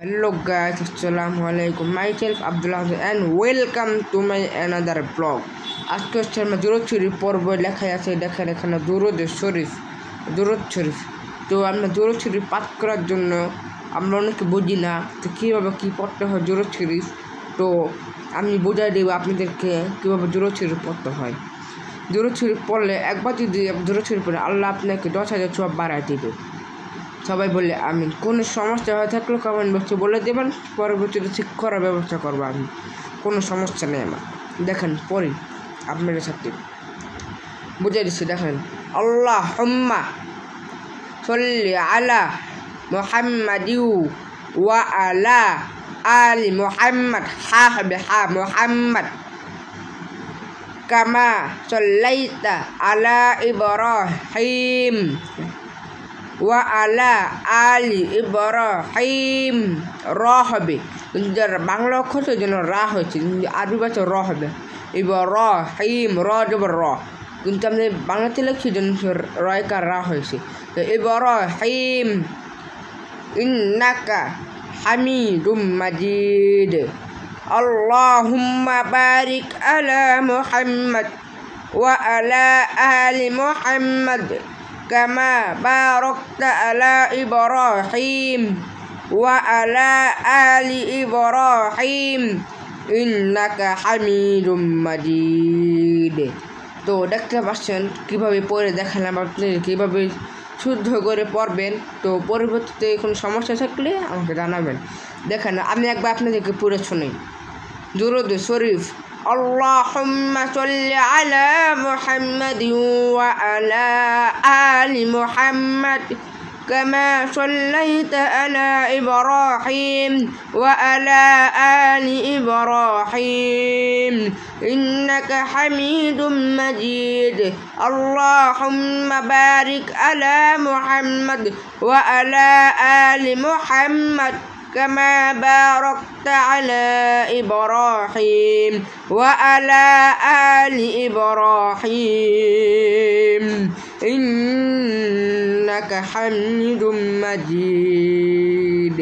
Hello guys, Assalamualaikum. Myself Abdullah and welcome to my another vlog. আজকে হচ্ছে আমরা দুরূদ শরীফ পড়ব। লেখা আছে দেখেন এখানে দুরূদ শরীফ। তো আমরা দুরূদ শরীফ পাঠ করার জন্য আমরা অনেকে বুঝি না তো কীভাবে কী পড়তে হয় দুরূদ শরীফ। তো আমি বোঝাই দেবো আপনাদেরকে কীভাবে দুরূদ শরীফ পড়তে হয়। দুরূদ শরীফ পড়লে একবার যদি দুরূদ শরীফ পড়লে আল্লাহ আপনাকে 10,000 সওয়াব বাড়ায় দেবে। সবাই বলে আমি কোনো সমস্যা হয়ে থাকলে কমেন্ট বক্সে বলে দেবেন, পরবর্তীতে ঠিক করার ব্যবস্থা করবো। আমি কোনো সমস্যা নেই আমার। দেখেন পড়ি আপনাদের সাথে বুঝিয়ে দিচ্ছি। দেখেন আল্লাহুম্মা সাল্লি আলা মুহাম্মাদিউ ওয়া আলা আলি মুহাম্মাদ মুহাম্মাদ কামা সাল্লাইতা আলা Ibrahim wa ala ali ibrahim রা হবে, বাংলা অক্ষর জন্য রা হয়েছে, আরবি ভাষা র হবে। ইব্রাহিম র জবর র, কিন্তু আমি বাংলাতে লিখছি জন্য রয়কার রা হয়েছে। তো ইব্রাহিম ইন্নাকা হামিদুম মাজিদ আল্লাহুম্মা বারিক আলা মুহাম্মাদ ওয়া আলা আলি মুহাম্মাদ كما باركت على إبراهيم وعلى آل إبراهيم إنك حميد مجيد। তো দেখতে পাচ্ছেন কীভাবে পড়ে দেখালাম আপনাদের কীভাবে শুদ্ধ করে পড়বেন। তো পরবর্তীতে কোনো সমস্যা থাকলে আমাকে জানাবেন। দেখেন আমি একবার আপনাদেরকে পড়ে শুনি দুরূদ শরীফ। اللهم صل على محمد وعلى آل محمد كما صليت على إبراهيم وعلى آل إبراهيم إنك حميد مجيد اللهم بارك على محمد وعلى آل محمد كما باركت على إبراهيم وعلى آل إبراهيم إنك حميد مجيد।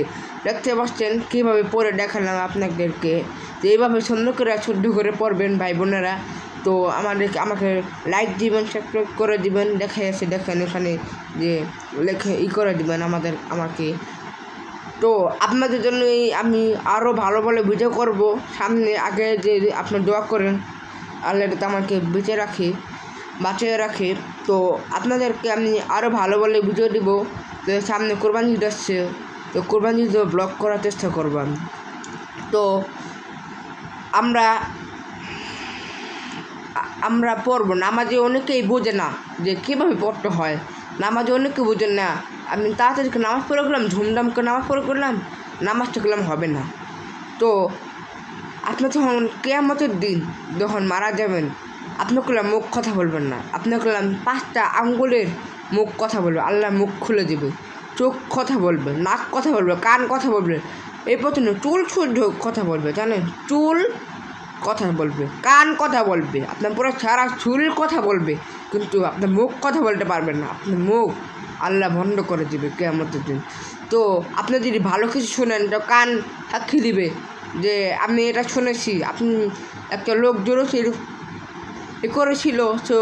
দেখতে পাচ্ছেন কীভাবে পড়ে দেখালাম আপনাদেরকে। তো এইভাবে সুন্দর করে শুদ্ধ করে পড়বেন ভাই বোনেরা। তো আমাকে লাইক দিবেন, সাবস্ক্রাইব করে দিবেন। দেখা যাচ্ছে দেখেন এখানে যে লেখে করে দিবেন আমাকে। তো আপনাদের জন্য আমি আরও ভালো ভালো ভিডিও করব সামনে। আগে যে আপনার দোয়া করেন আল্লাহ তো আমাকে বাঁচিয়ে রাখে। তো আপনাদেরকে আমি আরও ভালো ভালো ভিডিও দিব। তো সামনে কোরবানি ঈদ আসছে, তো কোরবানি ঈদ ব্লগ করার চেষ্টা করব আমি। তো আমরা পড়ব। নামাজে অনেকেই বোঝে না যে কীভাবে পড়তে হয়। নামাজে অনেকে বোঝেন না। আমি তাড়াতাড়ি নামাজ পড়ে গেলাম, ধুমধাম করে নামাজ পড়ে করলাম, নামাজটা করলাম হবে না। তো আপনি যখন কিয়ামতের দিন যখন মারা যাবেন, আপনার করলাম মুখ কথা বলবেন না। আপনার করলাম 5টা আঙ্গুলের মুখ কথা বলবে, আল্লাহ মুখ খুলে দেবে। চোখ কথা বলবে, নাক কথা বলবে, কান কথা বলবে, এই পর্যন্ত চুল শুদ্ধ কথা বলবে। জানেন চুল কথা বলবে, কান কথা বলবে, আপনার পুরো সারা চুল কথা বলবে, কিন্তু আপনার মুখ কথা বলতে পারবেন না। আপনার মুখ আল্লাহ বন্ধ করে দেবে কিয়ামতের দিন। তো আপনি যদি ভালো কিছু শোনেন তো কান সাক্ষী দিবে যে আমি এটা শুনেছি। আপনি একটা লোক জোরছিল করেছিল, তো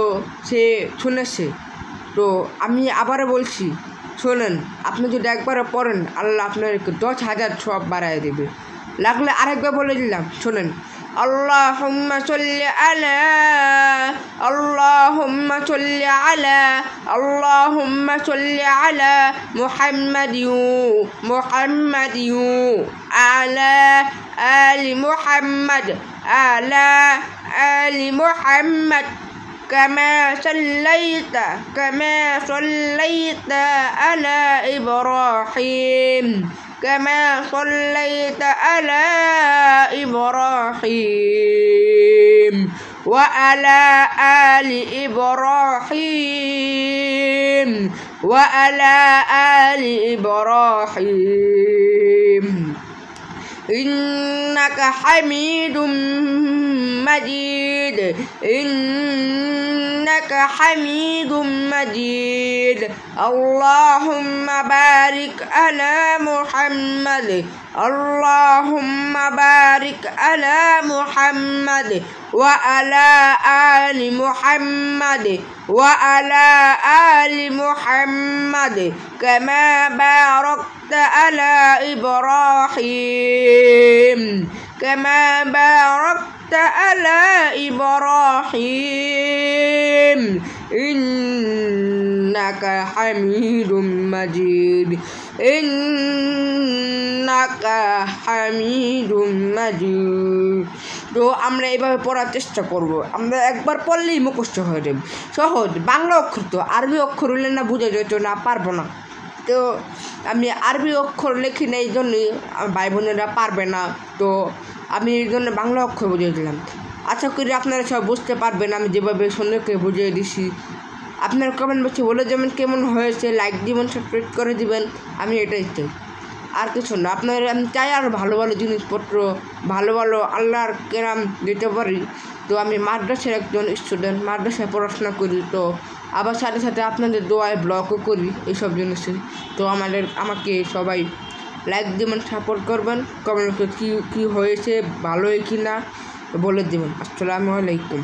সে শুনেছে। তো আমি আবারও বলছি শোনেন, আপনি যদি একবারও পড়েন আল্লাহ আপনাকে 10,000 সওয়াব বাড়ায় দেবে। লাগলে আরেকবার বলে দিলাম শোনেন। اللهم صل على محمد على آل محمد كما صليت على إبراهيم كما صليت على إبراهيم وعلى آل إبراهيم إنك حميد مجيد إنك حميد مجيد اللهم بارك على محمد اللهم بارك على محمد وعلى آل محمد وعلى آل محمد كما باركت على إبراهيم على إبراهيم إنك حميد مجيد তো আমরা এইভাবে পড়ার চেষ্টা করব। আমরা একবার পড়লেই মুখস্থ হয়ে যাবে, সহজ। বাংলা অক্ষর তো, আরবি অক্ষর হলে না বোঝা যেত না, পারবো না। তো আমি আরবি অক্ষর লিখি না, এই জন্যই ভাই বোনেরা পারবে না। তো আমি এই জন্য বাংলা অক্ষর বুঝিয়ে দিলাম। আশা করি আপনারা সব বুঝতে পারবেন আমি যেভাবে সুন্দরকে বুঝিয়ে দিছি। আপনার কমেন্ট বক্সে বলে যাবেন কেমন হয়েছে, লাইক দিবেন, সাবস্ক্রাইব করে দিবেন। আমি এটাই চাই, আর কিছু না। আপনার আমি চাই আর ভালো ভালো জিনিসপত্র, ভালো ভালো আল্লাহর কেরাম দিতে পারি। তো আমি মাদ্রাসার একজন স্টুডেন্ট, মাদ্রাসায় পড়াশোনা করি। তো আবার সাথে সাথে আপনাদের দোয়ায় ব্লগও করি এইসব জিনিসে। তো আমাকে সবাই লাইক দিবেন, সাপোর্ট করবেন, কমেন্ট কী হয়েছে, ভালোই কি না বলে দেবেন। আসসালামু আলাইকুম।